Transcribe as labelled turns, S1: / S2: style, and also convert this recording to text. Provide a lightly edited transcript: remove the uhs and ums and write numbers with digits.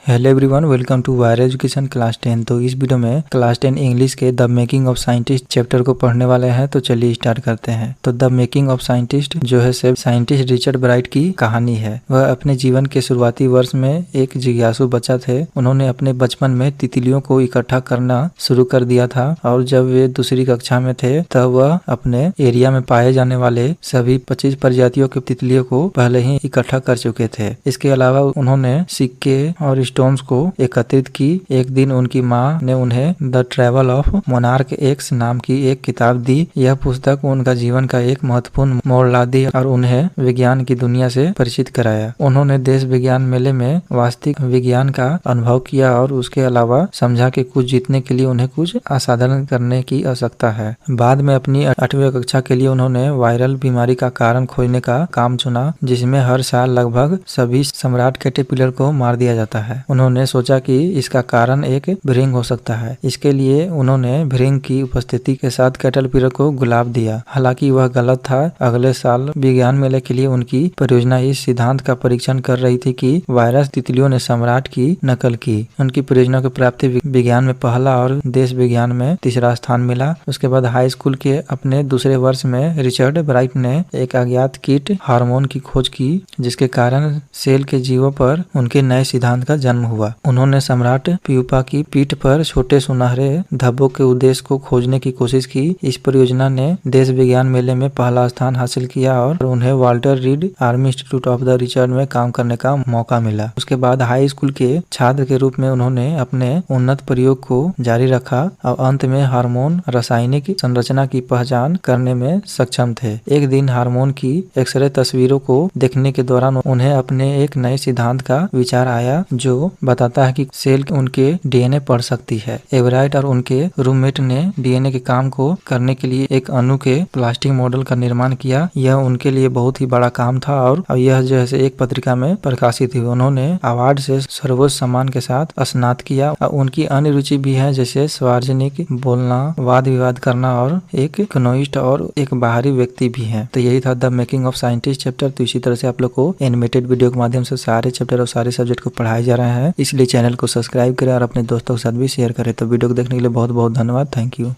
S1: Hello everyone, welcome to Wire education class 10। तो इस video में क्लास 10 इंग्लिश के the making of scientist chapter को पढ़ने वाले हैं। तो चलिए स्टार्ट करते हैं। तो द मेकिंग ऑफ साइंटिस्ट जो है सिर्फ साइंटिस्ट रिचर्ड ब्राइट की कहानी है। वह अपने जीवन के शुरुआती वर्ष में एक जिज्ञासु बच्चा थे। उन्होंने अपने बचपन में तितलियों को इकट्ठा करना शुरू कर दिया था और जब वे दूसरी कक्षा में थे तब वह अपने एरिया में पाए जाने वाले सभी 25 प्रजातियों के तितलियों को पहले ही इकट्ठा कर चुके थे। इसके अलावा उन्होंने सिक्के और स्टोन्स को एकत्रित की। एक दिन उनकी माँ ने उन्हें the travel of monarch x नाम की एक किताब दी। यह पुस्तक उनका जीवन का एक महत्वपूर्ण मोड़ ला दी और उन्हें विज्ञान की दुनिया से परिचित कराया। उन्होंने देश विज्ञान मेले में वास्तविक विज्ञान का अनुभव किया और उसके अलावा समझा कि कुछ जीतने के लिए उन्हें कुछ असाधारण करने की आवश्यकता है। बाद में अपनी 8वीं कक्षा के लिए उन्होंने वायरल बीमारी का कारण खोजने का काम चुना, जिसमें हर साल लगभग सभी सम्राट कैटरपिलर को मार दिया जाता है। उन्होंने सोचा कि इसका कारण एक भृंग हो सकता है। इसके लिए उन्होंने भृंग की उपस्थिति के साथ कैटरपिलर को गुलाब दिया। हालांकि वह गलत था। अगले साल विज्ञान मेले के लिए उनकी परियोजना इस सिद्धांत का परीक्षण कर रही थी कि वायरस तितलियों ने सम्राट की नकल की। उनकी परियोजना की प्राप्ति विज्ञान में पहला और देश विज्ञान में तीसरा स्थान मिला। उसके बाद हाई स्कूल के अपने दूसरे वर्ष में रिचर्ड ब्राइट ने एक अज्ञात कीट हार्मोन की खोज की, जिसके कारण सेल के जीवों पर उनके नए सिद्धांत का जन्म हुआ। उन्होंने सम्राट प्यूपा की पीठ पर छोटे सुनहरे धब्बों के उद्देश्य को खोजने की कोशिश की। इस परियोजना ने देश विज्ञान मेले में पहला स्थान हासिल किया और उन्हें Walter read army institute of the research में काम करने का मौका मिला। उसके बाद हाई स्कूल के छात्र के रूप में उन्होंने अपने उन्नत प्रयोग को जारी रखा और अंत में हार्मोन रासायनिक संरचना की पहचान करने में सक्षम थे। एक दिन हार्मोन की एक्सरे तस्वीरों को देखने के दौरान उन्हें अपने एक नए सिद्धांत का विचार आया जो बताता है कि सेल उनके डीएनए पढ़ सकती है। एवराइट और उनके रूममेट ने डीएनए के काम को करने के लिए एक अणु के प्लास्टिक मॉडल का निर्माण किया। यह उनके लिए बहुत ही बड़ा काम था और यह जैसे एक पत्रिका में प्रकाशित हुई। उन्होंने अवार्ड से सर्वोच्च सम्मान के साथ स्नात किया। उनकी अन्य रुचि भी है, जैसे सार्वजनिक बोलना, वाद विवाद करना और एक इकोनॉमिस्ट और एक बाहरी व्यक्ति भी है। तो यही था the making of scientist chapter. तो इसी तरह से आप लोग को एनिमेटेड वीडियो के माध्यम से सारे चैप्टर और सारे सब्जेक्ट को पढ़ाए जा रहे हैं। इसलिए चैनल को सब्सक्राइब करें और अपने दोस्तों के साथ भी शेयर करें। तो वीडियो को देखने के लिए बहुत बहुत धन्यवाद। Thank you.